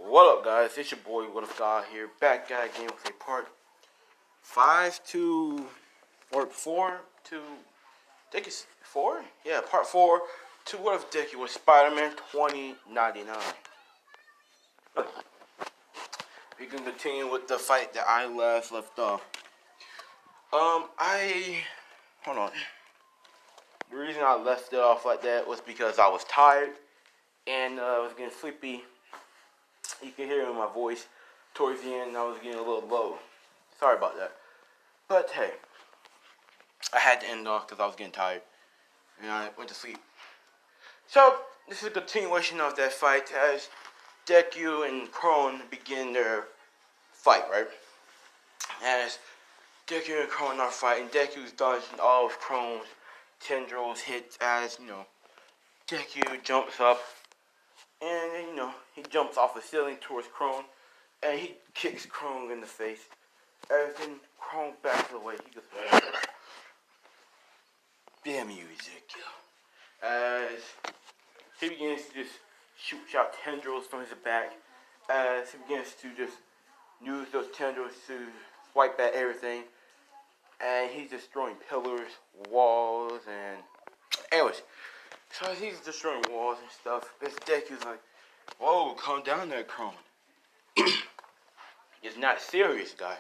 What up, guys? It's your boy, What Up God here, back at again with a part 5 to, or 4 to, I think it's 4? Yeah, part 4 to What If Deku with Spider-Man 2099. We can continue with the fight that I left off. Hold on. The reason I left it off like that was because I was tired and I was getting sleepy. You can hear it in my voice. Towards the end, I was getting a little low. Sorry about that. But hey, I had to end off because I was getting tired. And I went to sleep. So, this is a continuation of that fight as Deku and Krone begin their fight, right? As Deku and Krone are fighting, Deku's dodging all of Krone's tendrils hits as, Deku jumps up. And, he jumps off the ceiling towards Krone. And he kicks Krone in the face. And then Krone backs away. He goes, damn you, Ezekiel. As he begins to just shoot out tendrils from his back. As he begins to just use those tendrils to swipe at everything. And he's destroying pillars, walls, and... Anyways, so as he's destroying walls and stuff, this Deku's like, whoa, calm down there, Krone. It's not serious, guy.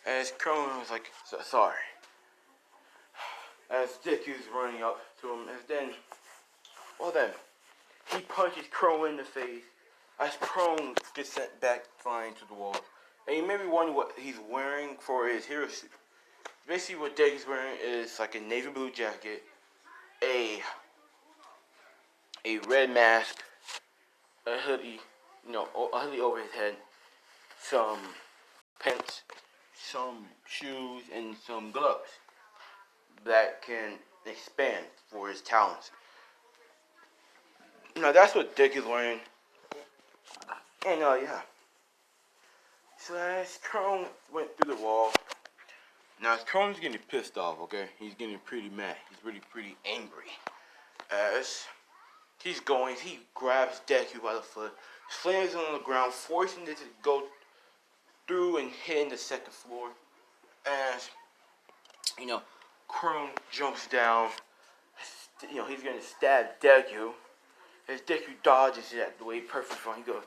As Krone was like, sorry. As Deku's running up to him, then, he punches Krone in the face. As Krone gets sent back flying to the wall. And you may be wondering what he's wearing for his hero suit. Basically what Deku's wearing is like a navy blue jacket, a red mask, a hoodie, a hoodie over his head, some pants, some shoes, and some gloves that can expand for his talents. That's what Dick is wearing. And, yeah. So as Krone went through the wall, now Krone's getting pissed off, okay? He's getting pretty mad. He's really pretty angry. As he grabs Deku by the foot, slams him on the ground, forcing it to go through and hit the second floor. As, Krone jumps down. He's going to stab Deku. As Deku dodges it out the way perfect for him, he goes,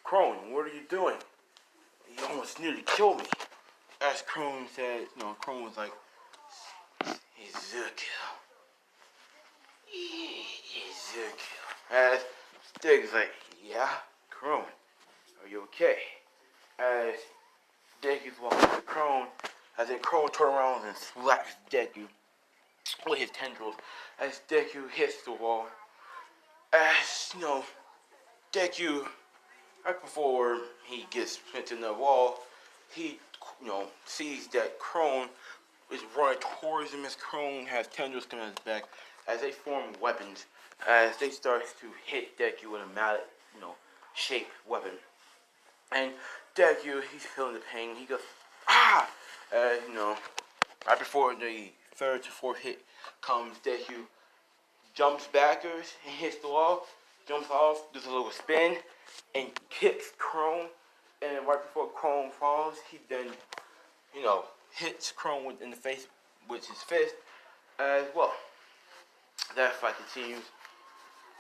Krone, what are you doing? You almost nearly killed me. As Krone said, Krone was like, Ezekiel. As Deku's like, yeah, Krone, are you okay? As Deku's walking to Krone, as then Krone turns around and slaps Deku with his tendrils. As Deku hits the wall, as Deku, right before he gets into the wall, he sees that Krone is running towards him. As Krone has tendrils coming on his back, as they form weapons, as they start to hit Deku with a mallet, shaped weapon. And Deku, he's feeling the pain. He goes, ah! Right before the third to fourth hit comes, Deku jumps backwards and hits the wall, jumps off, does a little spin, and kicks Krone. And right before Krone falls, he then, hits Krone in the face with his fist as well. That fight continues.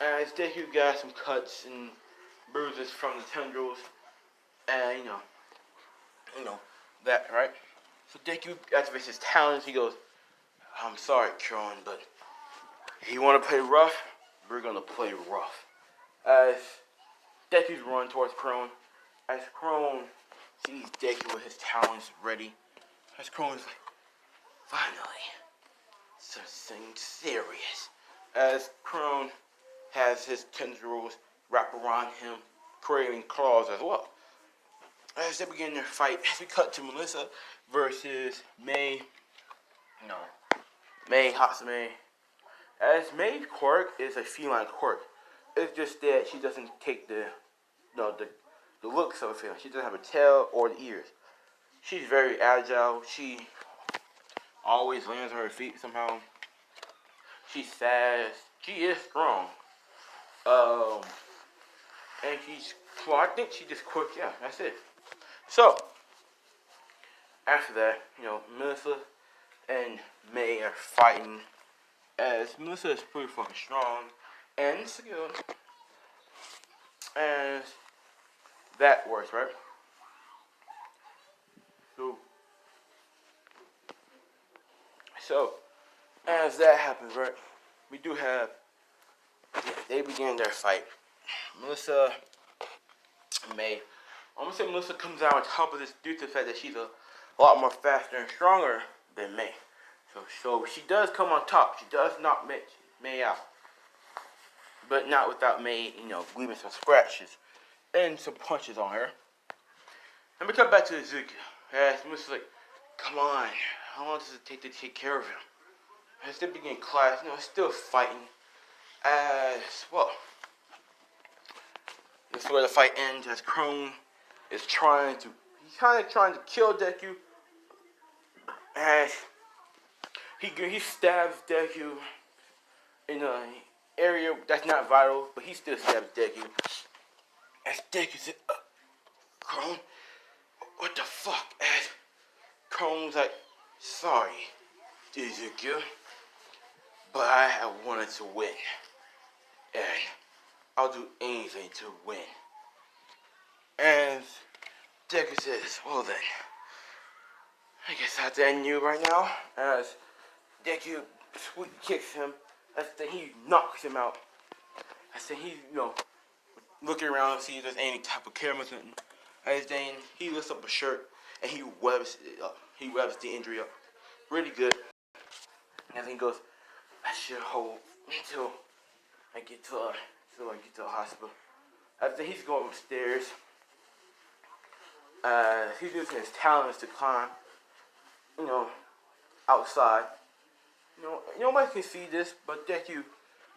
As Deku got some cuts and bruises from the tendrils. And, that, right? So Deku activates his talents. He goes, I'm sorry, Krone, but if you want to play rough, we're going to play rough. As Deku's running towards Krone. As Krone sees Deku with his talents ready. As Krone is like, finally, something serious. As Krone has his tendrils wrap around him, creating claws as well. As they begin their fight, we cut to Melissa versus May. May Hatsune. As May's quirk is a feline quirk. It's just that she doesn't take the looks of a feline. She doesn't have a tail or the ears. She's very agile. She always lands on her feet somehow. She's fast. She is strong. And well, I think she just quit. Yeah, that's it. So, after that, Melissa and May are fighting. As Melissa is pretty fucking strong and skilled. And that works, right? So, as that happens, right, we do have, they begin their fight. Melissa, May, I'm gonna say Melissa comes out on top of this due to the fact that she's a lot more faster and stronger than May. So she does come on top. She does knock May out. But not without May, leaving some scratches and some punches on her. Let me come back to Ezekiel. As Melissa's like, come on, how long does it take to take care of him? As they begin class, still fighting. As well, this is where the fight ends. As Crone is he's kind of trying to kill Deku. As he stabs Deku in an area that's not vital, but he still stabs Deku. As Deku said, Crone, what the fuck? As Crone's like, sorry, Ezekiel, but I wanted to win. And I'll do anything to win. And Deku says, well then, I guess I have to end you right now. As Deku sweet kicks him, as then he knocks him out. As then he, looking around to see if there's any type of cameras. As then he lifts up a shirt and he webs it up. He webs the injury up really good. And then he goes, I should hold until I get to the hospital. After he's going upstairs, he's using his talents to climb, outside. Nobody can see this, but Deku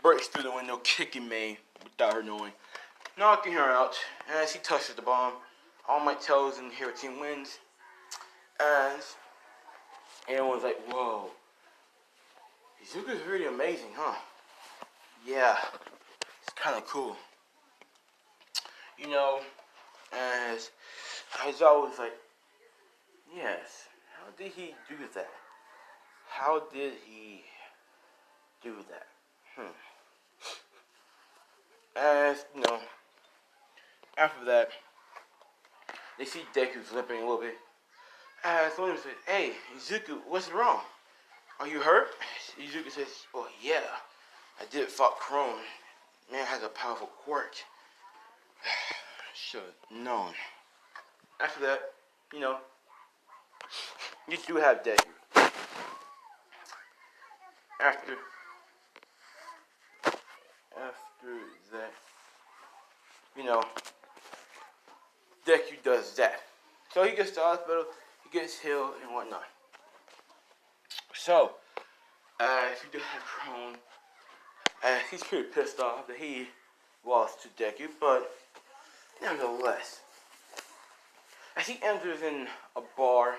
breaks through the window, kicking May without her knowing, knocking her out. As he touches the bomb, All Might tells him her team wins. And everyone's like, whoa, Izuku's really amazing, huh? Yeah, it's kind of cool. As I was always like, yes, how did he do that? How did he do that? As, after that, they see Deku's limping a little bit. As one of them says, hey, Izuku, what's wrong? Are you hurt? Izuku says, oh yeah, I did fight Crone. Man has a powerful quirk. Should have known. After that, you do have Deku. After that, Deku does that. So he gets to the hospital, he gets healed and whatnot. So, if you do have Crone, he's pretty pissed off that he lost to Deku, but nevertheless, as he enters in a bar,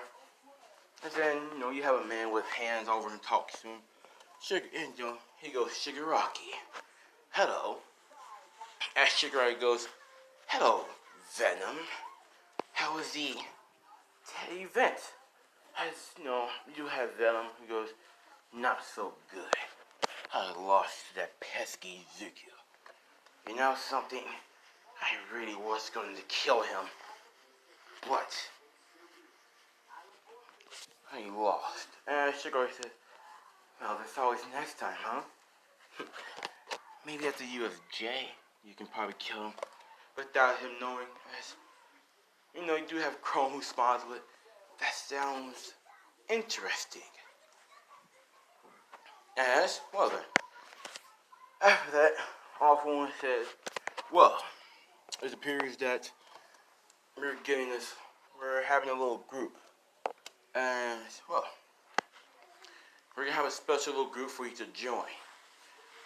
and then, you have a man with hands over and talks to him. He goes, Shigaraki, hello. As Shigaraki goes, hello, Venom. How was the event? As, you have Venom, he goes, not so good. I lost to that pesky Ezekiel. You know something? I really was going to kill him. But I lost. And Shigaraki said, well, that's always next time, huh? Maybe after you as Jay, you can probably kill him without him knowing. As, you do have Crone who spawns with. That sounds interesting. As, well then, after that, Awful One says, well, it appears that we're having a little group. And, well, we're going to have a special little group for you to join.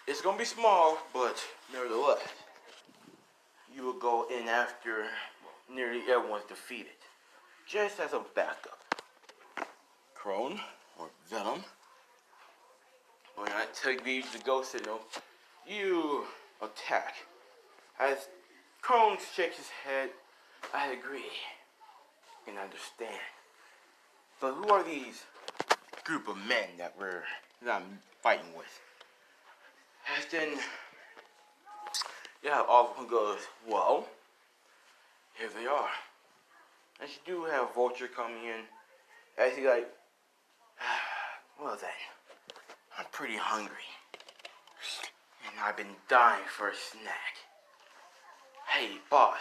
It's going to be small, but nevertheless, you will go in after nearly everyone's defeated. Just as a backup. Crone, or Venom, when I tell you to go signal, you attack. As Crone shakes his head. I agree and understand. So who are these group of men that I'm fighting with? And then, yeah, all of them goes, well, here they are. And you do have Vulture coming in. As he like, well then, I'm pretty hungry. And I've been dying for a snack. Hey, boss,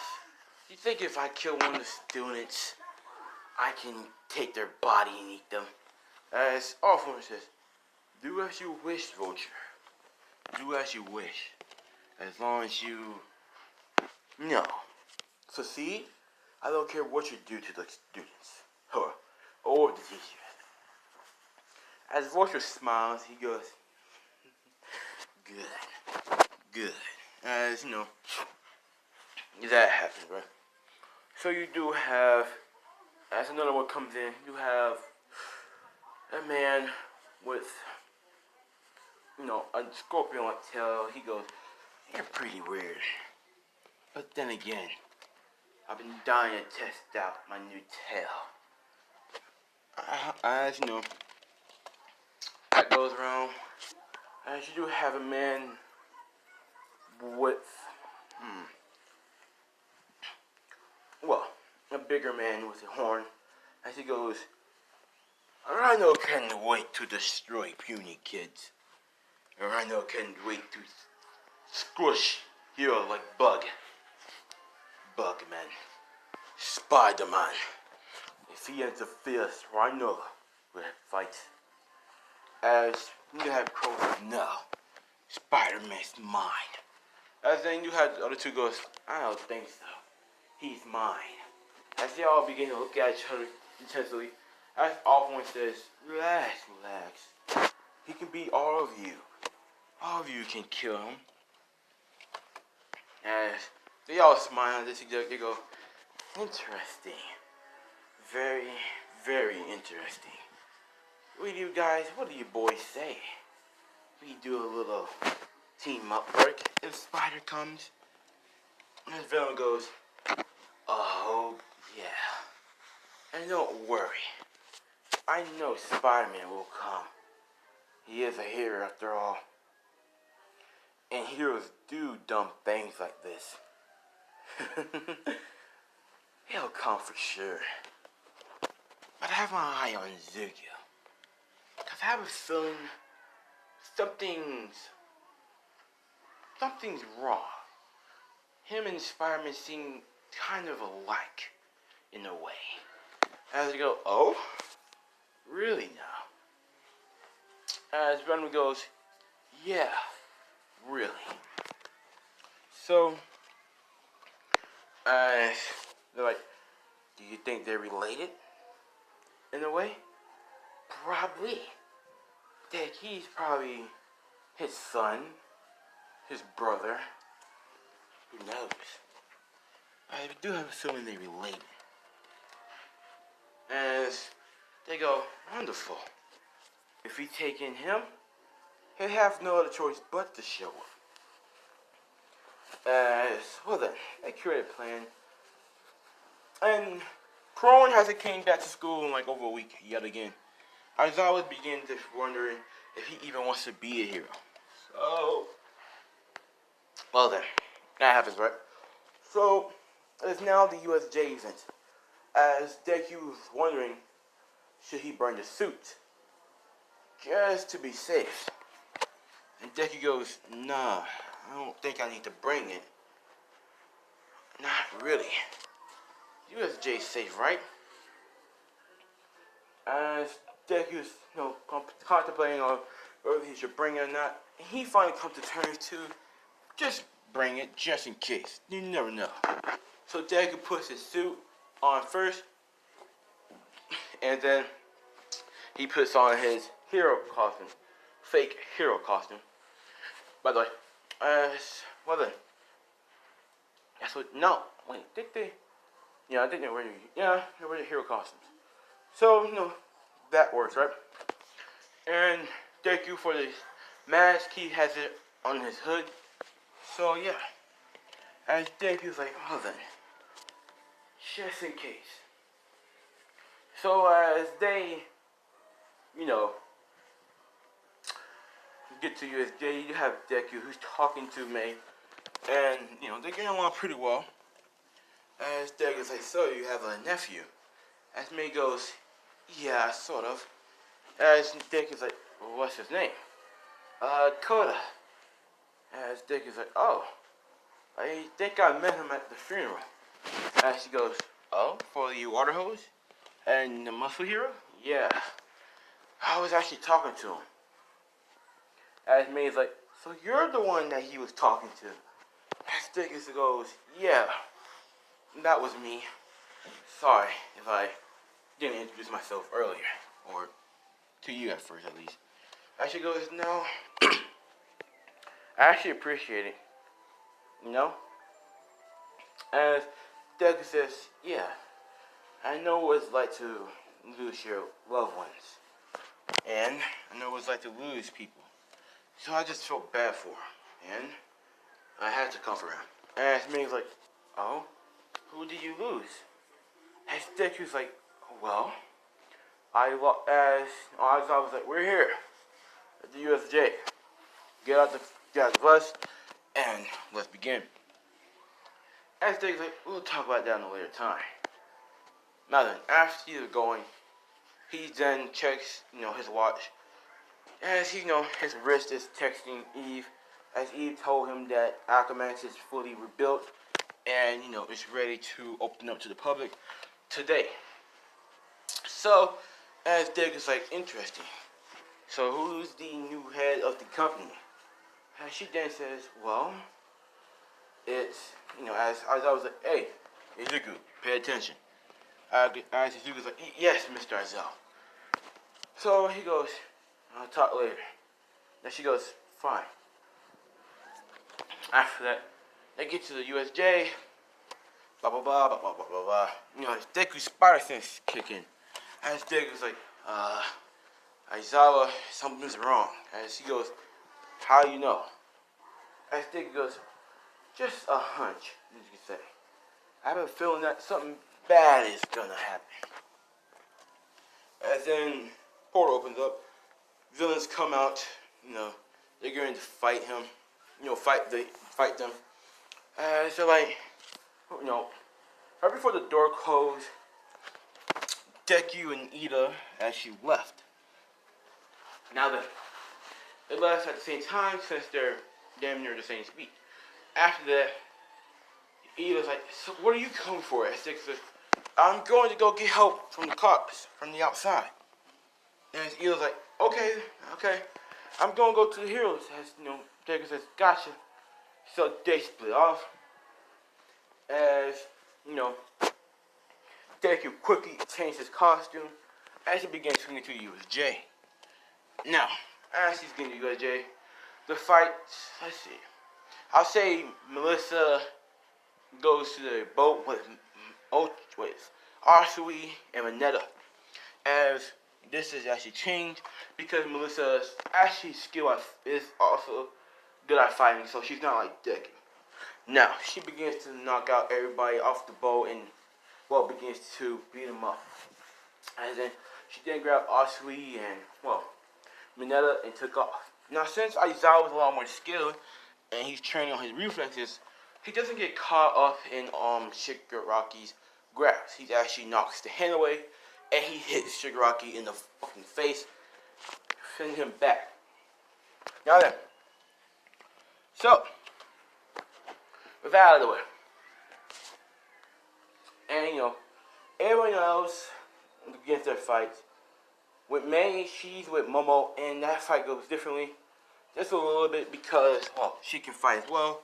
do you think if I kill one of the students, I can take their body and eat them? As Offline says, do as you wish, Vulture. Do as you wish. As long as you, succeed, I don't care what you do to the students. Or the teachers. As Vulture smiles, he goes, good. As, that happens, right? So you do have, as another one comes in, you have a man with, a scorpion-like tail. He goes, you're pretty weird. But then again, I've been dying to test out my new tail. As that goes around. As you do have a man with, a bigger man with a horn. As he goes, Rhino can't wait to destroy puny kids. Rhino can't wait to squish hero like Bugman, Spider-Man. If he interferes, Rhino will fight. As you have Crow, no, Spider-Man's mine. As then you have the other two goes, I don't think so. He's mine. As they all begin to look at each other intensely, as Offline says, relax. He can beat all of you. All of you can kill him. As they all smile at this, they go, interesting. Very, very interesting. What do you guys, what do you boys say? We do a little team up work if Spider comes. And as Venom goes, oh, yeah. And don't worry. I know Spider-Man will come. He is a hero after all. And heroes do dumb things like this. He'll come for sure. But I have my eye on Zugio. Because I have a feeling something's wrong. Him and Spider-Man seem kind of alike in a way. As they go, oh? Really now? As Venom goes, yeah, really. So, they're like, do you think they're related? In a way? Probably. That he's probably his son, his brother. Who knows? I do have a feeling they're related. As they go, wonderful. If we take in him, he'll have no other choice but to show up. Well then, they created a plan. And Crone hasn't came back to school in like over a week yet again. I was always beginning to wondering if he even wants to be a hero. So, well then, that happens, right? So, it's now the USJ event. As Deku was wondering, should he burn the suit? Just to be safe. And Deku goes, nah, I don't think I need to bring it. Not really. USJ's safe, right? As Deku's, contemplating on whether he should bring it or not, and he finally comes to terms to just bring it, just in case. You never know. So Deku puts his suit on first, and then he puts on his hero costume, fake hero costume. By the way, well then, that's what. No, wait, did they? Yeah, I think they were. Yeah, they were the hero costumes. So that works, right? And Deku for the mask, he has it on his hood. So yeah, As Deku's like, oh then, just in case. So as they, you know, get to USJ, you have Deku who's talking to May, and they're getting along pretty well. As Deku's like, so you have a nephew? As May goes, yeah, sort of. As Deku's like, well, what's his name? Koda. As Deku's like, oh, I think I met him at the funeral. As she goes, oh, for the water hose and the muscle hero? Yeah, I was actually talking to him. As May's like, so you're the one that he was talking to. As Dickus goes, yeah, that was me. Sorry if I didn't introduce myself earlier, or to you at first at least. As she goes, no, I actually appreciate it, As Dickus says, yeah, I know what it's like to lose your loved ones, and I know what it's like to lose people. So I just felt bad for him, and I had to comfort him. And May's like, oh, who did you lose? As Deku's like, well, as I was like, we're here at the USJ. Get out the bus, and let's begin. As Deku's like, we'll talk about that in a later time. Now then, after you're going, he then checks, his watch. As his wrist is texting Eve, as Eve told him that Alchemax is fully rebuilt and it's ready to open up to the public today. So, as Dick is like, interesting. So who's the new head of the company? And she then says, well, it's as I was like, hey, Izuku, pay attention. As Izuku's like, yes, Mr. Aizawa. So he goes, I'll talk later. Then she goes, fine. After that, they get to the USJ. Blah blah blah blah blah blah blah blah. Deku's spider sense kick in. As Deku's like, Aizawa, something's wrong. As he goes, how you know? As Deku goes, just a hunch, as you can say. I have a feeling that something bad is gonna happen. As then portal opens up, villains come out. They're going to fight him. Fight them. So like, right before the door closed, Deku and Ida actually left. Now then, they left at the same time since they're damn near the same speed. After that, Ida's like, so what are you coming for? As Deku says, I'm going to go get help from the cops from the outside. And Ida's like, okay. I'm going to go to the heroes. As Deku says, gotcha. So they split off. As Deku quickly changed his costume as he began swinging to the USJ. Now, as he's getting to the USJ, the fight, let's see. I'll say Melissa goes to the boat with Arsui and Mineta. As this is actually changed because Melissa's actually skill is also good at fighting, so she's not like Deku. Now, she begins to knock out everybody off the boat and, begins to beat them up. And then she then grabbed Arsui and, Mineta and took off. Now, since Aizawa is a lot more skilled and he's training on his reflexes, he doesn't get caught up in Shigaraki's grabs. He actually knocks the hand away and he hits Shigaraki in the fucking face, sending him back. Now then, so, with that out of the way, and everyone else begins their fights. With May, she's with Momo, and that fight goes differently, just a little bit because, she can fight as well.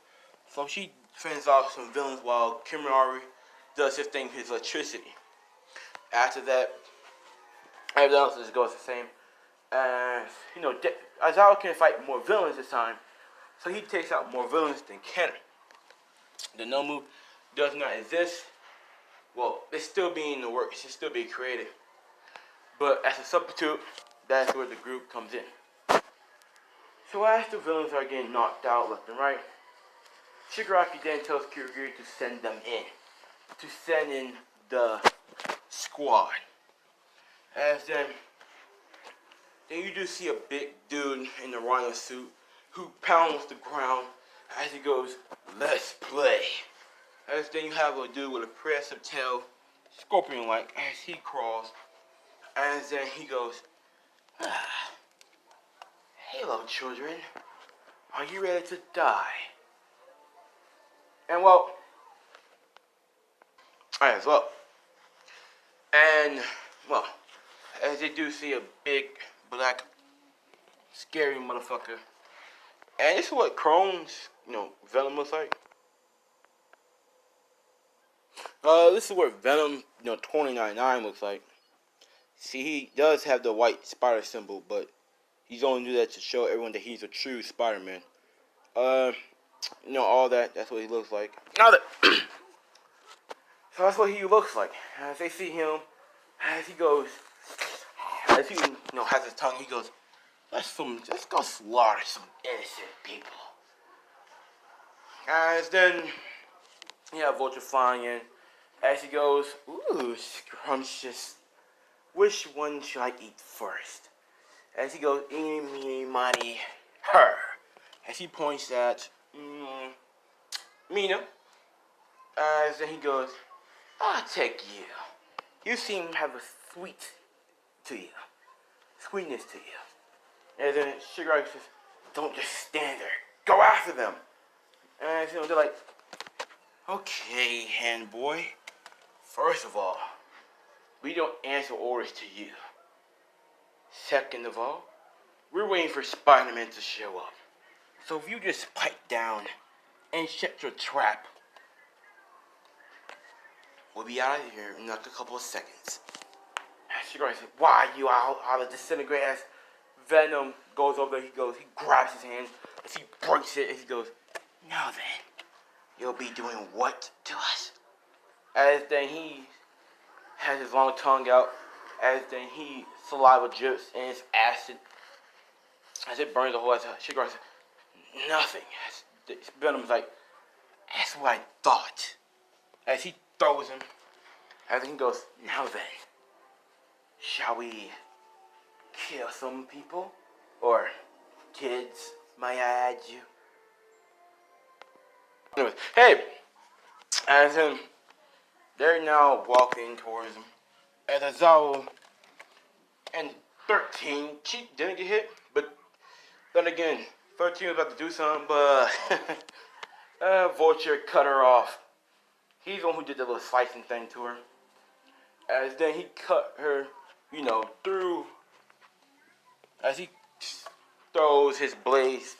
So she fends off some villains while Kimura does his thing with his electricity. After that, everything else just goes the same. And, Aizawa can fight more villains this time, so he takes out more villains than Ken. The no move does not exist. It's still being in the works. It's still being created. But as a substitute, that's where the group comes in. So as the villains are getting knocked out left and right, Shigaraki then tells Kirigiri to send them in. To send in the squad. As then you do see a big dude in the rhino suit who pounds the ground as he goes, "Let's play." As then you have a dude with a press-up tail, scorpion-like, as he crawls. As then he goes, "Hello, children. Are you ready to die?" And well, as well. And well, as you do see a big black scary motherfucker. And this is what Crone's, Venom looks like. This is what Venom, 2099 looks like. See, he does have the white spider symbol, but he's only do that to show everyone that he's a true Spider-Man. All that, that's what he looks like. Now that, so that's what he looks like. As they see him, as he goes, as he, has his tongue, he goes, let's go slaughter some innocent people. As then, you have Vulture flying in. As he goes, ooh, scrumptious. Which one should I eat first? As he goes, eeny, meeny, miny, her. As he points at Mina. As then he goes, I'll take you. You seem to have a sweetness to you. And then Shigaraki says, don't just stand there. Go after them. And they're like, okay, hand boy. First of all, we don't answer orders to you. Second of all, we're waiting for Spider-Man to show up. So if you just pipe down and shut your trap, we'll be out of here in like a couple of seconds. Shigaraki said, why are you out of disintegrate? As Venom goes over there, he grabs his hand as he breaks it, as he goes, now then, you'll be doing what to us? As then he has his long tongue out, as then he saliva drips and it's acid. As it burns the whole ass out, Shigaraki said, nothing. As Venom's like, that's what I thought. As he throws him, as he goes, now then, shall we kill some people? Or kids, may I add you? Anyways, hey! As they're now walking towards him. As Azawa and 13, she didn't get hit, but then again, 13 was about to do something, but Vulture cut her off. He's the one who did the little slicing thing to her. As then he cut her, through, as he throws his blades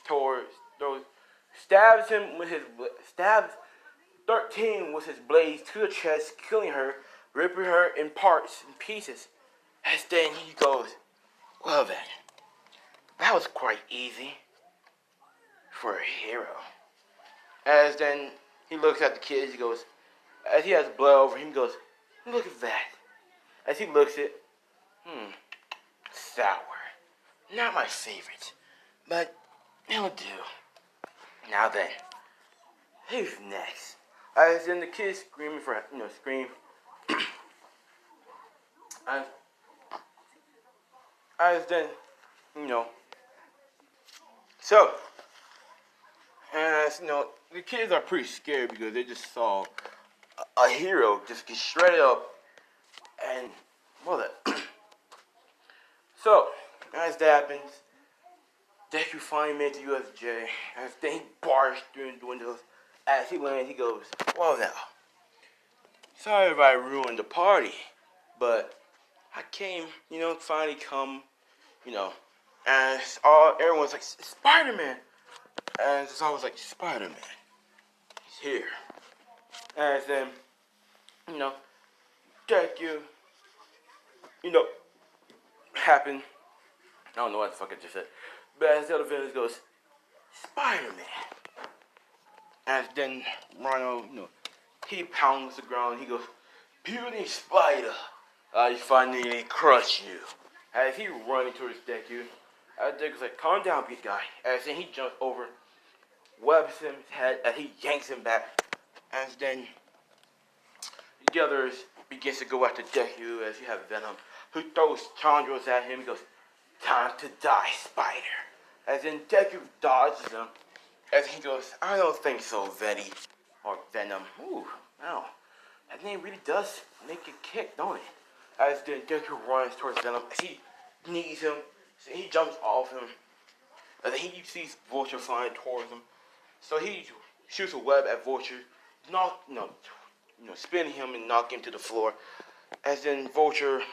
stabs 13 with his blades to the chest, killing her, ripping her in parts and pieces. As then he goes, well then, that was quite easy for a hero. As then he looks at the kids, he goes, as he has blood over him, he goes, look at that. As he looks at it, sour. Not my favorite, but it'll do. Now then, who's next? As then the kids screaming for, scream. As then, so, as the kids are pretty scared because they just saw a hero just get shredded up, and well, that. So, as that happens, Deku finally made the USJ, as then he barged through the windows. As he lands, he goes, well now, sorry if I ruined the party, but I came, finally come, and everyone's like, Spider-Man, and it's always like, Spider-Man, he's here. As then, Deku, happened. I don't know what the fuck I just said. But as the other villain goes, Spider-Man. And then Rhino, he pounds the ground. He goes, Beauty Spider, I finally crush you. As he running towards Deku, Deku's like, calm down, big guy. As then he jumps over webs him his head and he yanks him back. And then the others begins to go after Deku as you have Venom, who throws tendrils at him. He goes, "Time to die, Spider." As in Deku dodges him. As he goes, "I don't think so, Veni." Or Venom. Ooh, wow. That name really does make it kick, don't it? As then Deku runs towards Venom. As he knees him. So he jumps off him. And then he sees Vulture flying towards him. So he shoots a web at Vulture, spinning him and knocking him to the floor. As then Vulture,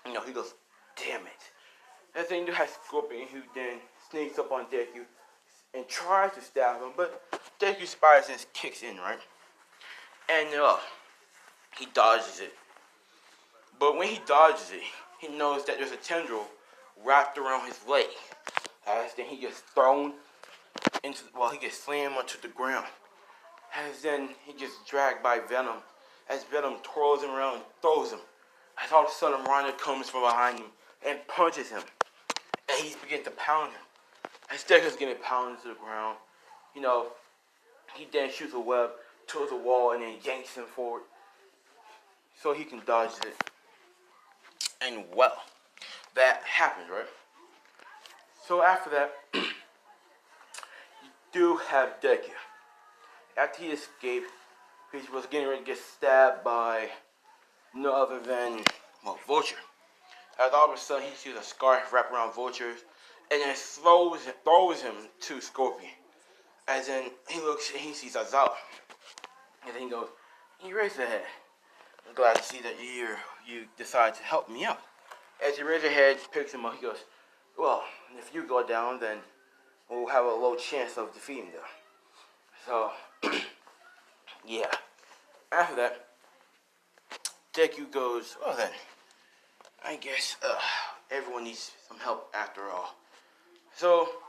he goes, "Damn it." As then you have Scorpion, who then sneaks up on Deku and tries to stab him, but Deku Spider Sense kicks in, right? And he dodges it. But when he dodges it, he knows that there's a tendril wrapped around his leg. As then he gets thrown he gets slammed onto the ground. As then he gets dragged by Venom. As Venom twirls him around and throws him. As all of a sudden Rhino comes from behind him and punches him. And he begins to pound him. As Deku's getting pounded to the ground, he then shoots a web towards the wall and then yanks him forward so he can dodge it. And well, that happens, right? So after that, you do have Deku. After he escaped, he was getting ready to get stabbed by no other than, Vulture. As all of a sudden he sees a scarf wrapped around Vulture and then throws him to Scorpion. As then he looks and he sees Aizawa. And then he goes, "You raise your head. I'm glad to see that you're here. You decide to help me out." As he raises his head, picks him up, he goes, "Well, if you go down, then we'll have a low chance of defeating them." So, yeah. After that, Deku goes, "Well then, I guess everyone needs some help after all." So,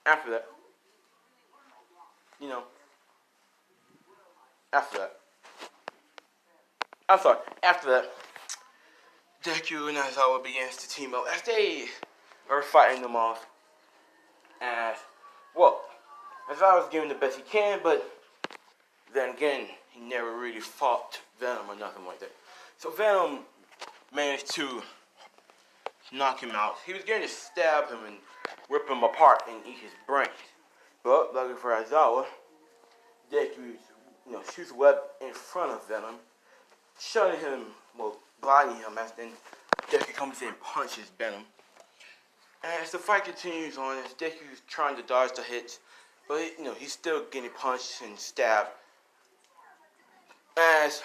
after that, after that, Deku and Aizawa begins to team up as they are fighting them off. Aizawa's giving the best he can, but then again, he never really fought Venom or nothing like that. So Venom managed to knock him out. He was going to stab him and rip him apart and eat his brains. But luckily for Aizawa, Deku, shoots a web in front of Venom, shutting him, blinding him. As then Deku comes in and punches Venom. And as the fight continues on, as Deku's trying to dodge the hits, but he's still getting punched and stabbed. As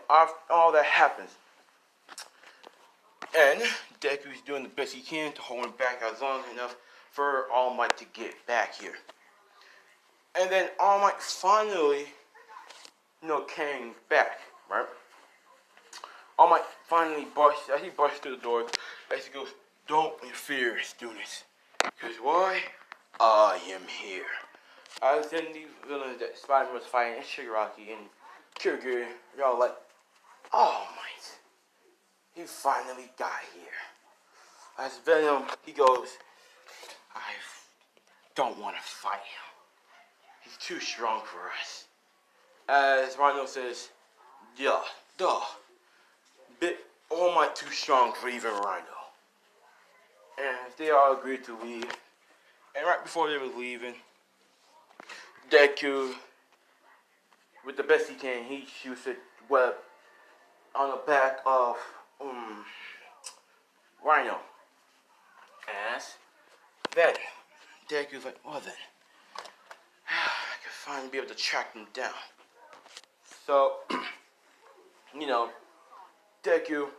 after all that happens, and Deku's doing the best he can to hold him back as long enough for All Might to get back here. And then All Might finally, came back, right? All Might finally busts through the door as he goes, "Don't be fear, students. Because why? I am here." As then these villains that Spider-Man was fighting, and Shigaraki and Kirigiri, y'all like, "All Might, he finally got here." As Venom, he goes, "I don't want to fight him. He's too strong for us." As Rhino says, "Yeah, duh. Bit All Might too strong for even Rhino." And they all agreed to leave. And right before they were leaving, Deku, with the best he can, he shoots a web on the back of Rhino. As then Deku's like, "Well then, I can finally be able to track them down." So, Deku,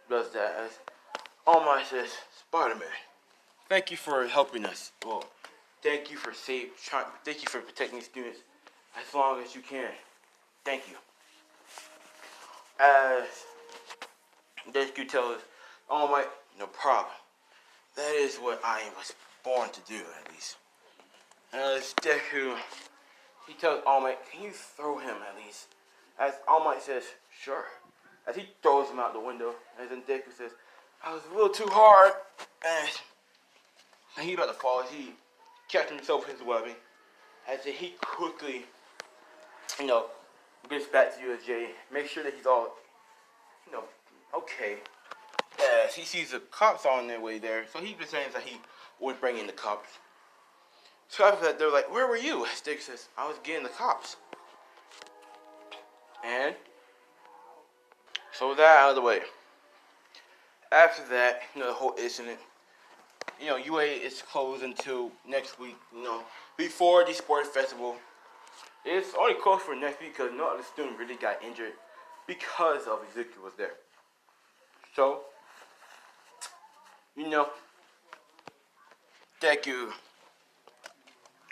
does that as All Might says, "Spider-Man, thank you for helping us. Well, thank you for protecting students as long as you can. Thank you." As Deku tells All Might, "No problem. That is what I was born to do, at least." As Deku, he tells All Might, "Can you throw him at least?" As All Might says, sure. As he throws him out the window, as then Deku says, I was a little too hard, and he about to fall. As he catches himself with his webbing, as he quickly, gets back to USJ, make sure that he's all, okay. As he sees the cops on their way there, so he pretends that he would bring in the cops. So after that, they're like, where were you? Stick says, I was getting the cops. And so with that out of the way, after that, the whole incident, UA is closed until next week, before the sports festival. It's only closed for next week because no other student really got injured because of Ezekiel was there. So, Deku,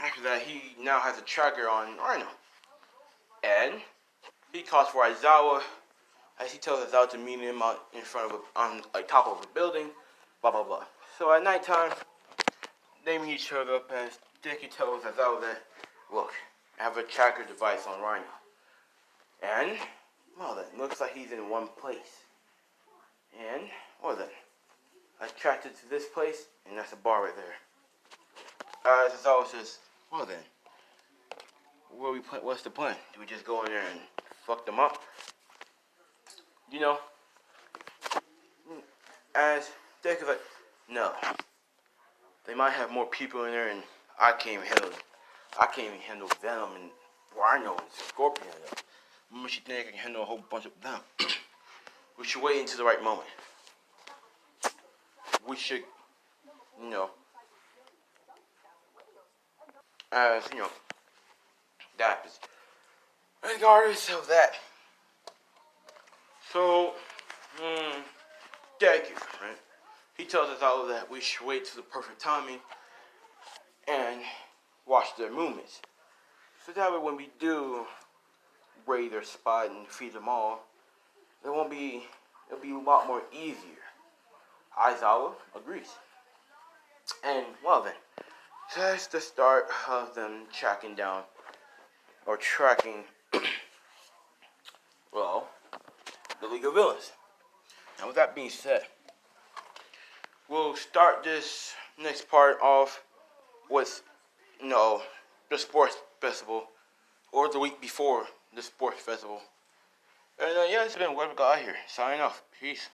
after that, he now has a tracker on Rhino. And he calls for Aizawa, as he tells Aizawa to meet him out in front of on top of a building, blah blah blah. So at nighttime, they meet each other up, as Deku tells Aizawa that, look, I have a tracker device on Rhino. And, well then, looks like he's in one place. And, well then, attracted to this place, and that's a bar right there. Aizawa says, well then, what's the plan? Do we just go in there and fuck them up? As Deku's like, no. They might have more people in there, and I can't even handle Venom and Rhino and Scorpion. How much you think I can handle a whole bunch of them? We should wait until the right moment. We should, as that happens. Regardless of that, so Deku, right? He tells us all that we should wait till the perfect timing and watch their movements. So that way when we do raid their spot and defeat them all, it'll be a lot more easier. Aizawa agrees. And well then, so that's the start of them tracking the League of Villains. Now with that being said, we'll start this next part off with, the sports festival, or the week before the sports festival. And yeah, it's been Web Guy here, signing off. Peace.